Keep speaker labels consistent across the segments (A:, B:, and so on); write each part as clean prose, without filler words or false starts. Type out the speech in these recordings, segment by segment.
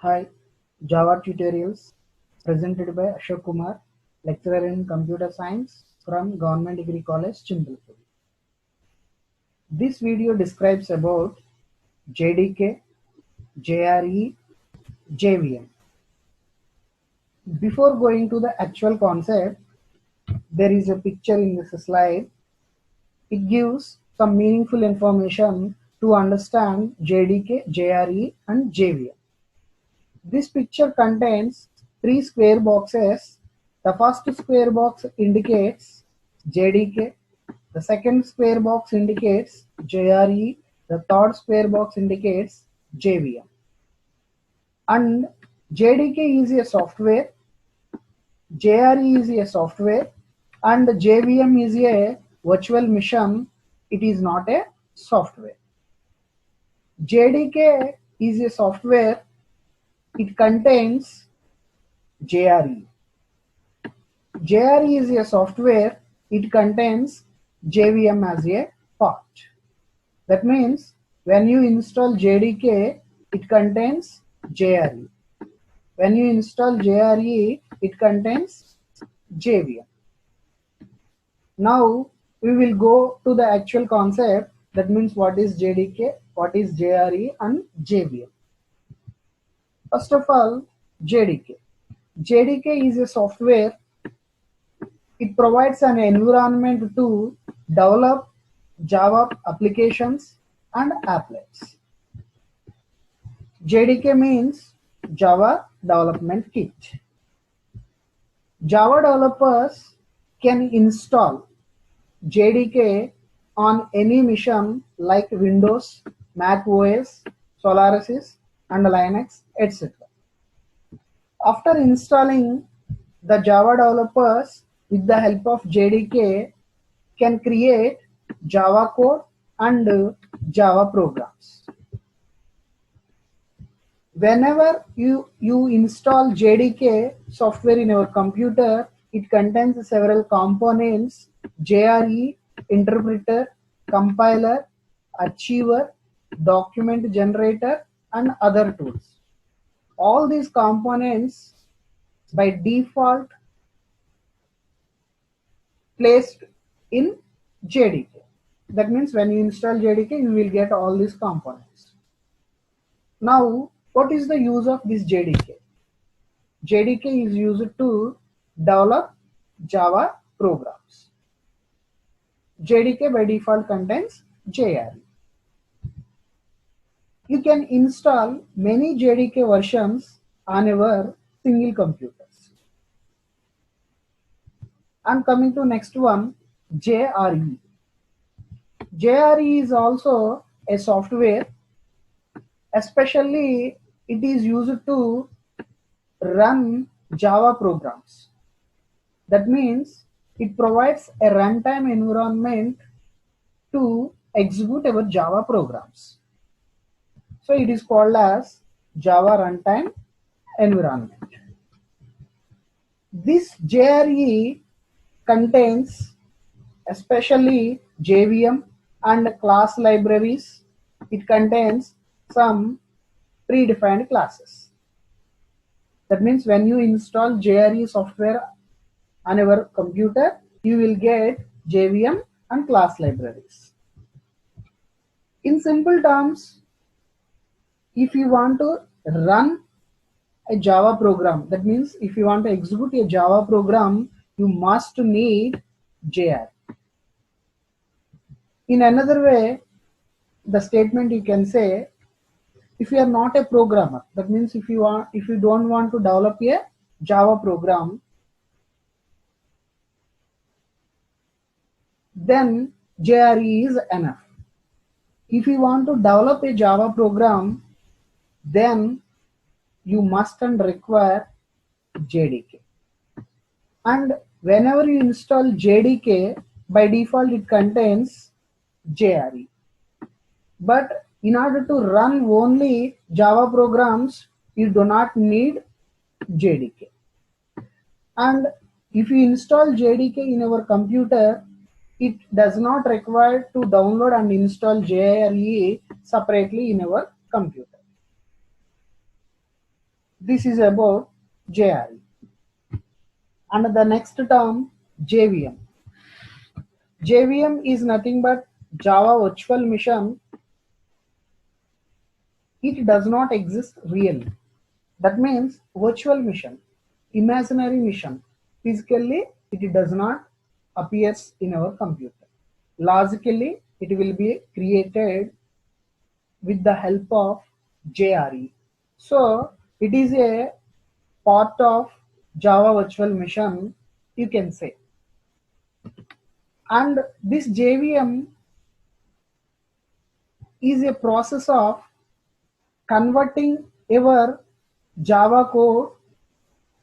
A: Hi, Java tutorials presented by Ashok Kumar, lecturer in computer science from Government Degree College, Chimbalpur. This video describes about JDK, JRE, JVM. Before going to the actual concept, there is a picture in this slide. It gives some meaningful information to understand JDK, JRE and JVM. This picture contains three square boxes. The first square box indicates JDK, the second square box indicates JRE, the third square box indicates JVM. And JDK is a software, JRE is a software, and JVM is a virtual machine. It is not a software. JDK is a software. It contains JRE. JRE is a software. It contains JVM as a part. That means when you install JDK, it contains JRE. When you install JRE, it contains JVM. Now we will go to the actual concept. That means what is JDK, what is JRE and JVM. First of all, JDK. JDK is a software. It provides an environment to develop Java applications and applets. JDK means Java Development Kit. Java developers can install JDK on any machine like Windows, Mac OS, Solaris, and Linux, etc. After installing, the Java developers with the help of JDK can create Java code and Java programs. Whenever you install JDK software in your computer, it contains several components: JRE, interpreter, compiler, achiever, document generator, and other tools. All these components by default placed in JDK. That means when you install JDK, you will get all these components. Now, what is the use of this JDK? JDK is used to develop Java programs. JDK by default contains JRE. You can install many JDK versions on your single computers. I'm coming to next one, JRE. JRE is also a software. Especially it is used to run Java programs. That means it provides a runtime environment to execute our Java programs. So it is called as Java runtime environment. This JRE contains especially JVM and class libraries. It contains some predefined classes. That means when you install JRE software on your computer, you will get JVM and class libraries. In simple terms, if you want to run a Java program, that means if you want to execute a Java program, you must need JRE. In another way, the statement you can say, if you are not a programmer, that means if you don't want to develop a Java program, then JRE is enough. If you want to develop a Java program, then you must and require JDK. And whenever you install JDK, by default it contains JRE. But in order to run only Java programs, you do not need JDK. And if you install JDK in your computer, it does not require to download and install JRE separately in our computer. This is about JRE. And the next term, JVM. JVM is nothing but Java Virtual Machine. It does not exist really. That means virtual machine, imaginary machine. Physically, it does not appear in our computer. Logically, it will be created with the help of JRE. So, it is a part of Java Virtual Machine, you can say. And this JVM is a process of converting our Java code,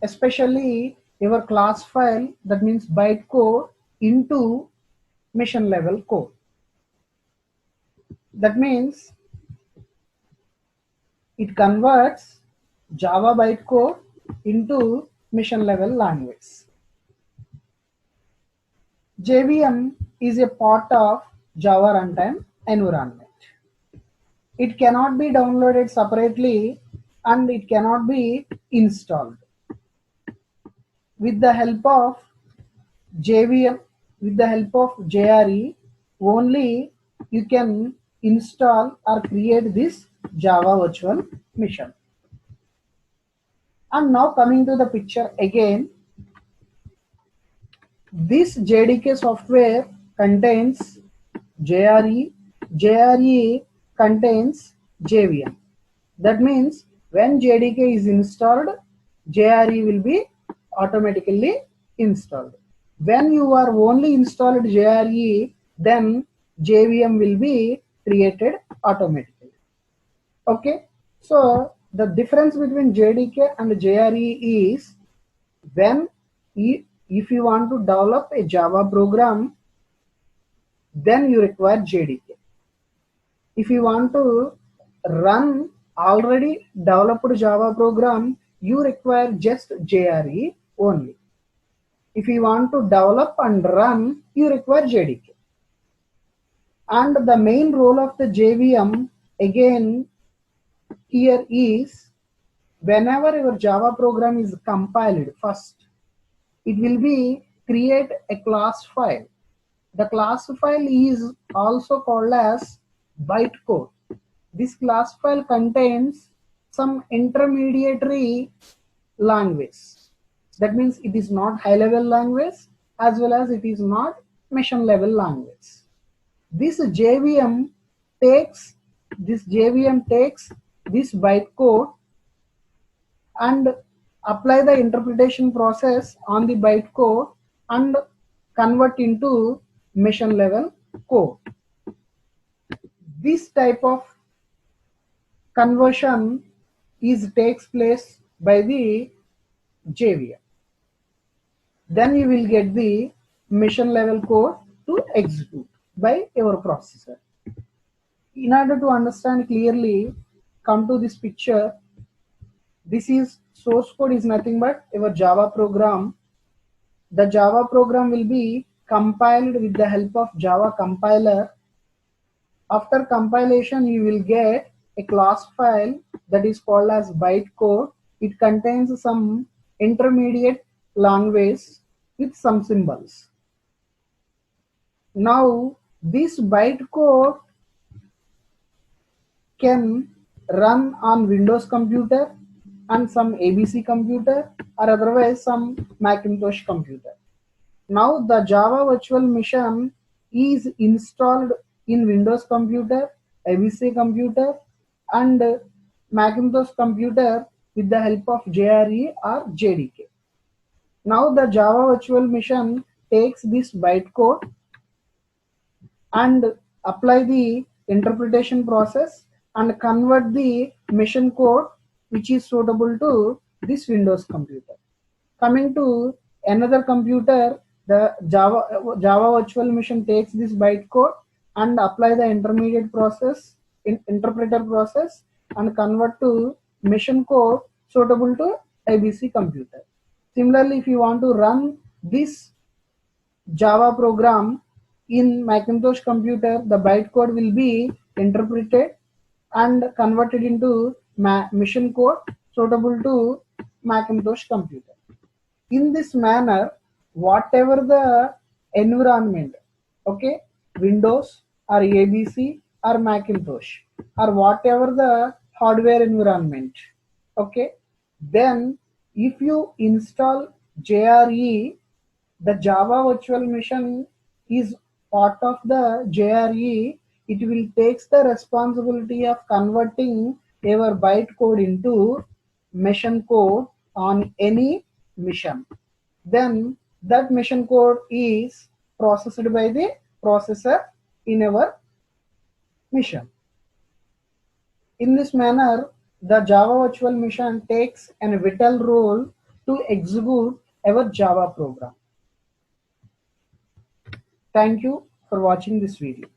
A: especially our class file, that means byte code, into machine level code. That means it converts Java bytecode into machine level language. JVM is a part of Java runtime environment. It cannot be downloaded separately and it cannot be installed. With the help of JVM, with the help of JRE, only you can install or create this Java Virtual Machine. And now coming to the picture again, this JDK software contains JRE, JRE contains JVM. That means when JDK is installed, JRE will be automatically installed. When you are only installed JRE, then JVM will be created automatically. Okay, so the difference between JDK and JRE is when if you want to develop a Java program, then you require JDK. If you want to run already developed Java program, you require just JRE only. If you want to develop and run, you require JDK. And the main role of the JVM again here is whenever your Java program is compiled first, it will be create a class file. The class file is also called as bytecode. This class file contains some intermediary language. That means it is not high level language as well as it is not machine level language. This JVM takes this bytecode and apply the interpretation process on the bytecode and convert into machine level code. This type of conversion takes place by the JVM. Then you will get the machine level code to execute by your processor. In order to understand clearly, come to this picture. This is source code is nothing but our Java program. The Java program will be compiled with the help of Java compiler. After compilation, you will get a class file that is called as bytecode. It contains some intermediate language with some symbols. Now, this bytecode can run on Windows computer and some ABC computer or otherwise some Macintosh computer. Now the Java Virtual Machine is installed in Windows computer, ABC computer and Macintosh computer with the help of JRE or JDK. Now the Java Virtual Machine takes this bytecode and apply the interpretation process and convert the machine code which is suitable to this Windows computer. Coming to another computer, the Java Virtual Machine takes this bytecode and apply the intermediate process, interpreter process and convert to machine code suitable to ABC computer. Similarly, if you want to run this Java program in Macintosh computer, the bytecode will be interpreted and converted into machine code suitable to Macintosh computer. In this manner, whatever the environment, okay, Windows or ABC or Macintosh or whatever the hardware environment, okay, then if you install JRE, the Java virtual machine is part of the JRE. It will takes the responsibility of converting your bytecode into machine code on any mission. Then that machine code is processed by the processor in our mission. In this manner, the Java virtual machine takes a vital role to execute our Java program. Thank you for watching this video.